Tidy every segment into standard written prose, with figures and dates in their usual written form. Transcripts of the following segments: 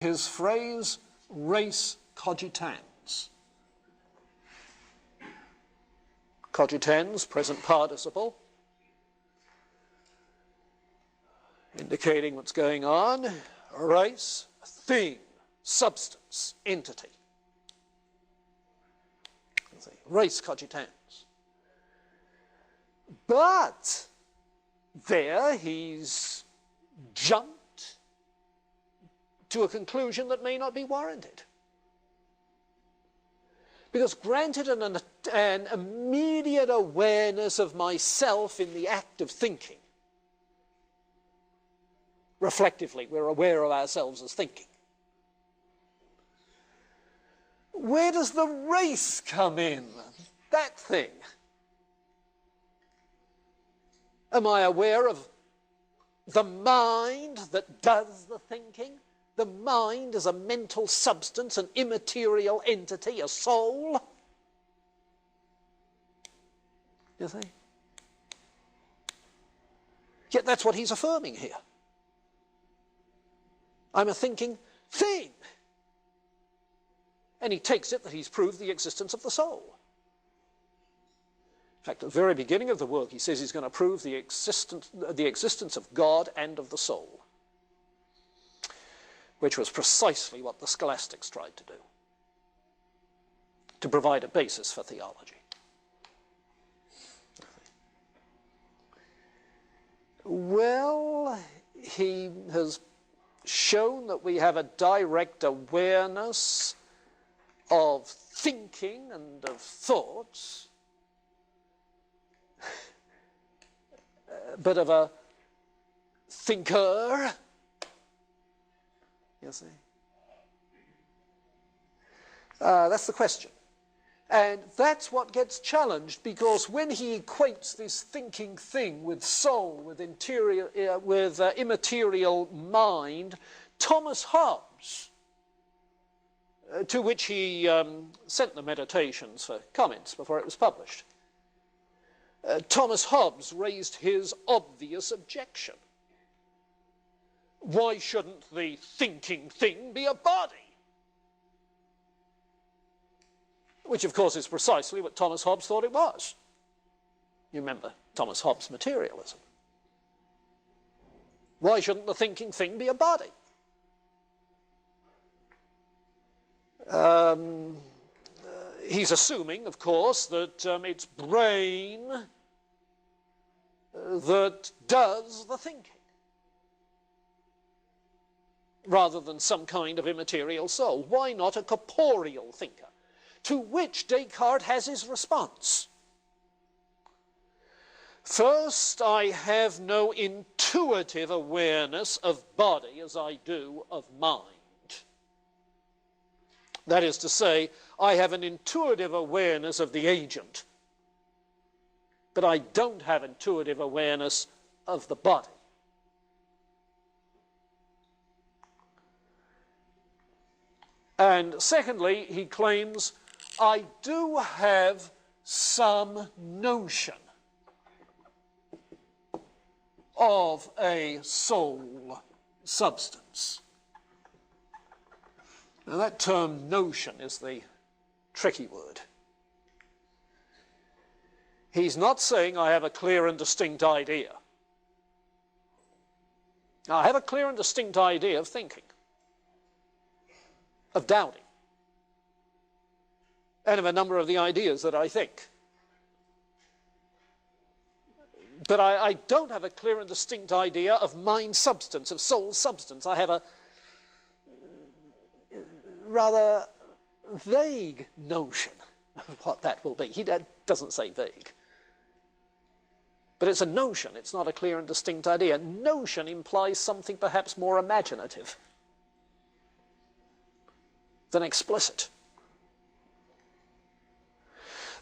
his phrase, res cogitans. Cogitans, present participle, indicating what's going on. Res, thing, substance, entity. Res cogitans. But there he's jumped to a conclusion that may not be warranted. Because granted an immediate awareness of myself in the act of thinking, reflectively, we're aware of ourselves as thinking. Where does the race come in? That thing. Am I aware of the mind that does the thinking? The mind as a mental substance, an immaterial entity, a soul? You see? Yet that's what he's affirming here. I'm a thinking thing. And he takes it that he's proved the existence of the soul. In fact, at the very beginning of the work, he says he's going to prove the existence of God and of the soul, which was precisely what the scholastics tried to do, to provide a basis for theology. Well, he has shown that we have a direct awareness of thinking and of thoughts, but of a thinker, you see. That's the question. And that's what gets challenged, because when he equates this thinking thing with soul, with immaterial mind, Thomas Hobbes, to which he sent the Meditations for comments before it was published, Thomas Hobbes raised his obvious objection. Why shouldn't the thinking thing be a body? Which, of course, is precisely what Thomas Hobbes thought it was. You remember Thomas Hobbes' materialism. Why shouldn't the thinking thing be a body? He's assuming, of course, that it's brain that does the thinking, rather than some kind of immaterial soul. Why not a corporeal thinker? To which Descartes has his response. First, I have no intuitive awareness of body as I do of mind. That is to say, I have an intuitive awareness of the agent, but I don't have intuitive awareness of the body. And secondly, he claims, I do have some notion of a soul substance. Now that term notion is the tricky word. He's not saying I have a clear and distinct idea. Now, I have a clear and distinct idea of thinking, of doubting, and of a number of the ideas that I think. But I don't have a clear and distinct idea of mind substance, of soul substance. I have a rather vague notion of what that will be. He doesn't say vague. But it's a notion, it's not a clear and distinct idea. Notion implies something perhaps more imaginative than explicit.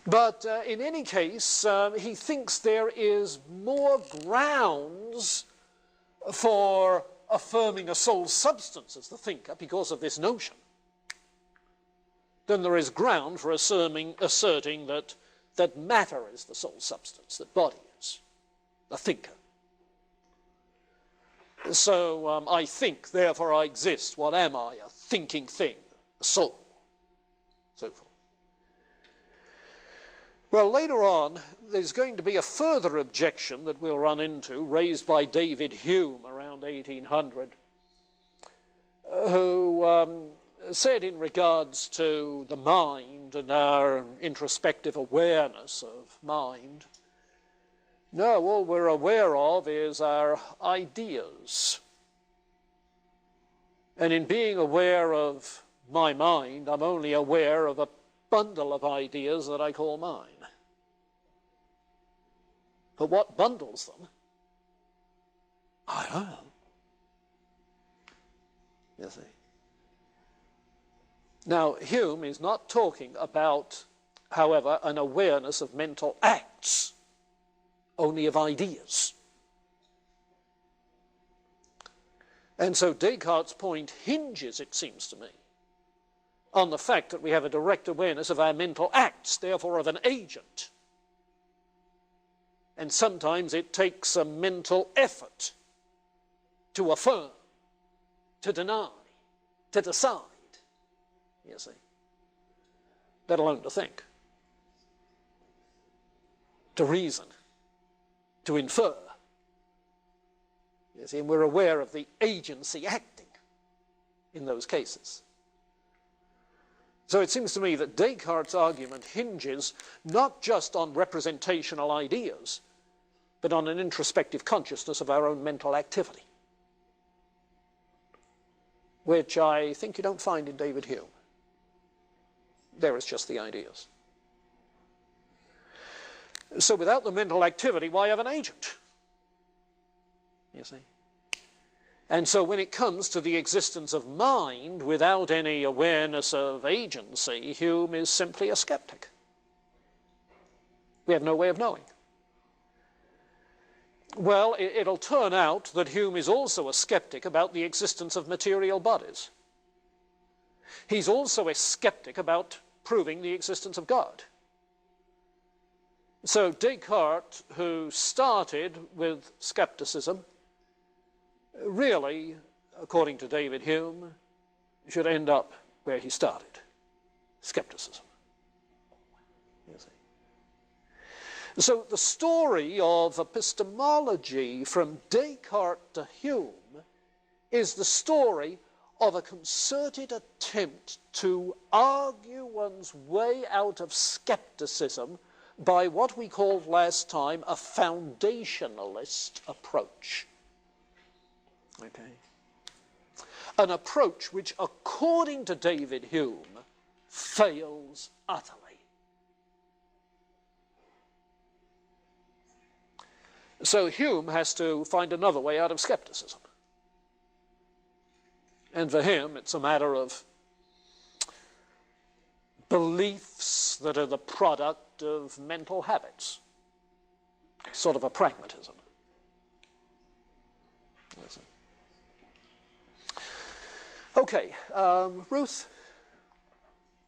But in any case, he thinks there is more grounds for affirming a soul substance as the thinker because of this notion than there is ground for asserting that matter is the soul substance, that body is the thinker. So I think, therefore I exist. What am I? A thinking thing, a soul, so forth. Well, later on, there's going to be a further objection that we'll run into, raised by David Hume around 1800, who said in regards to the mind and our introspective awareness of mind, no, all we're aware of is our ideas. And in being aware of my mind, I'm only aware of a bundle of ideas that I call mine. But what bundles them? I don't know. You see. Now, Hume is not talking about, however, an awareness of mental acts, only of ideas. And so Descartes' point hinges, it seems to me, on the fact that we have a direct awareness of our mental acts, therefore of an agent. And sometimes it takes a mental effort to affirm, to deny, to decide, you see, let alone to think, to reason, to infer. You see, and we're aware of the agency acting in those cases. So it seems to me that Descartes' argument hinges not just on representational ideas, but on an introspective consciousness of our own mental activity, which I think you don't find in David Hume. There is just the ideas. So without the mental activity, why have an agent? You see? And so when it comes to the existence of mind without any awareness of agency, Hume is simply a skeptic. We have no way of knowing. Well, it'll turn out that Hume is also a skeptic about the existence of material bodies. He's also a skeptic about proving the existence of God. So Descartes, who started with skepticism, really, according to David Hume, should end up where he started, skepticism. You see. So the story of epistemology from Descartes to Hume is the story of a concerted attempt to argue one's way out of skepticism by what we called last time a foundationalist approach. Okay. An approach which, according to David Hume, fails utterly. So Hume has to find another way out of skepticism. And for him, it's a matter of beliefs that are the product of mental habits, sort of a pragmatism. Okay, Ruth?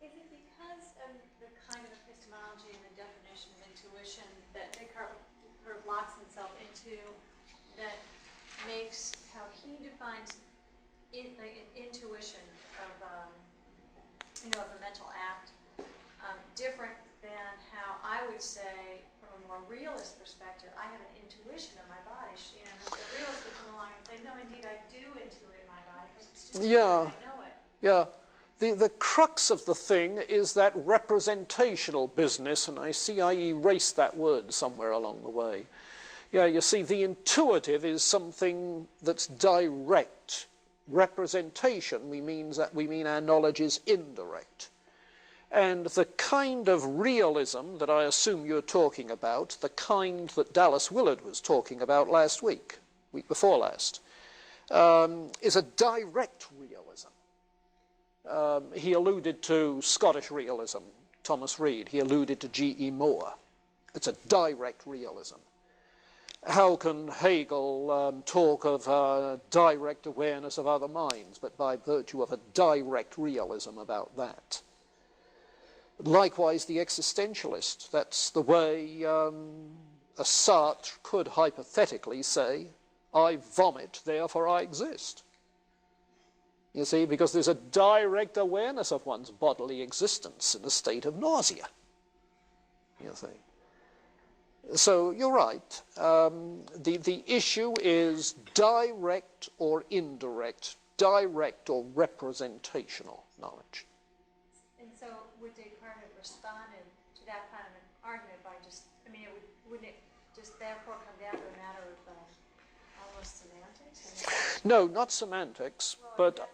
Is it because of the kind of epistemology and the definition of intuition that Descartes sort of locks himself into that makes how he defines intuition of, of a mental act different than how I would say, from a more realist perspective, I have an intuition of my body. The realist would come along and say, no, indeed, I do intuit my body because it's just I know it. Yeah. The crux of the thing is that representational business, and I see I erased that word somewhere along the way. Yeah, you see, the intuitive is something that's direct. Representation, we mean our knowledge is indirect. And the kind of realism that I assume you're talking about, the kind that Dallas Willard was talking about last week before last, is a direct realism. He alluded to Scottish realism, Thomas Reid. He alluded to G.E. Moore. It's a direct realism. How can Hegel talk of direct awareness of other minds, but by virtue of a direct realism about that? Likewise, the existentialist. That's the way a Sartre could hypothetically say, I vomit, therefore I exist. You see, because there's a direct awareness of one's bodily existence in a state of nausea. You see. So you're right. The issue is direct or indirect, direct or representational knowledge. And so would Descartes have responded to that kind of an argument by just, I mean, wouldn't it just therefore come down to a matter of almost semantics? No, not semantics, well, but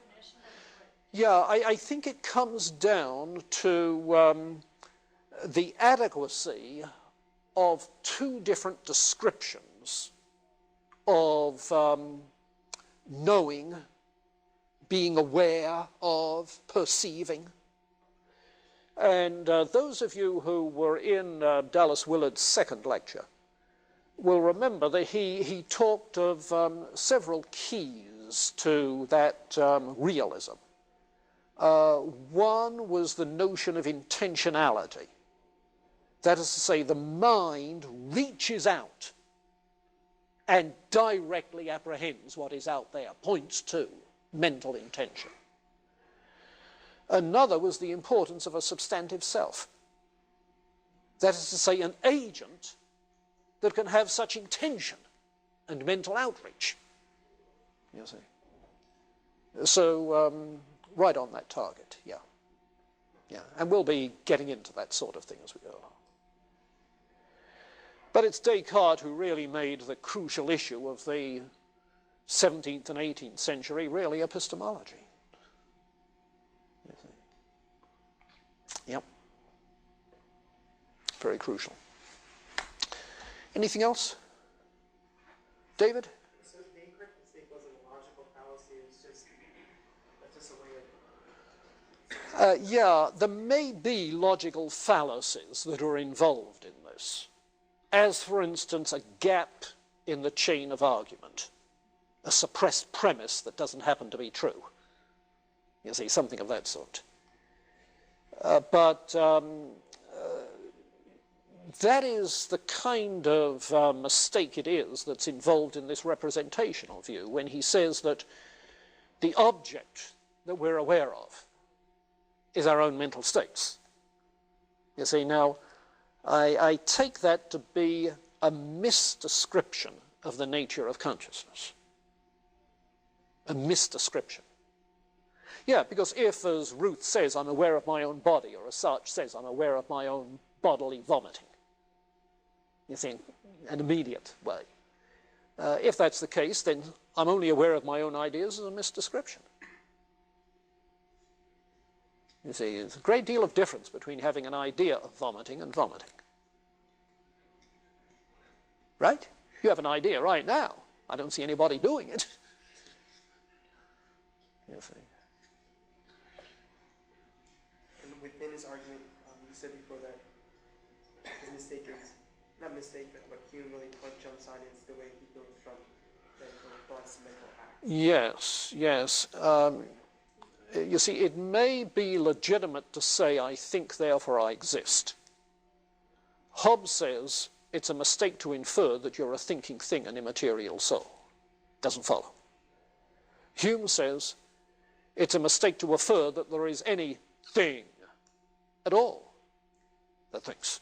yeah, I think it comes down to the adequacy of two different descriptions of knowing, being aware of, perceiving. And those of you who were in Dallas Willard's second lecture will remember that he talked of several keys to that realism. One was the notion of intentionality. That is to say, the mind reaches out and directly apprehends what is out there, points to mental intention. Another was the importance of a substantive self. That is to say, an agent that can have such intention and mental outreach. You see. So, right on that target, yeah. Yeah, and we'll be getting into that sort of thing as we go along. But it's Descartes who really made the crucial issue of the 17th and 18th century really epistemology. Yep. Very crucial. Anything else? David? So the incorrect mistake wasn't a logical fallacy, it was just a way of... Yeah, there may be logical fallacies that are involved in this, as, for instance, a gap in the chain of argument, a suppressed premise that doesn't happen to be true. You see, something of that sort. But that is the kind of mistake it is that's involved in this representational view, when he says that the object that we're aware of is our own mental states. You see, now, I take that to be a misdescription of the nature of consciousness. A misdescription. Yeah, because if, as Ruth says, I'm aware of my own body, or as Sartre says, I'm aware of my own bodily vomiting, you see, in an immediate way. If that's the case, then I'm only aware of my own ideas as a misdescription. You see, there's a great deal of difference between having an idea of vomiting and vomiting. Right? You have an idea right now. I don't see anybody doing it. You see. And within his argument, you said before that his mistake is, not mistake, but Hume really jumps on is the way he goes from thoughts to mental acts. Yes, yes. You see, it may be legitimate to say, I think, therefore I exist. Hobbes says it's a mistake to infer that you're a thinking thing, an immaterial soul. Doesn't follow. Hume says it's a mistake to infer that there is any thing at all that thinks.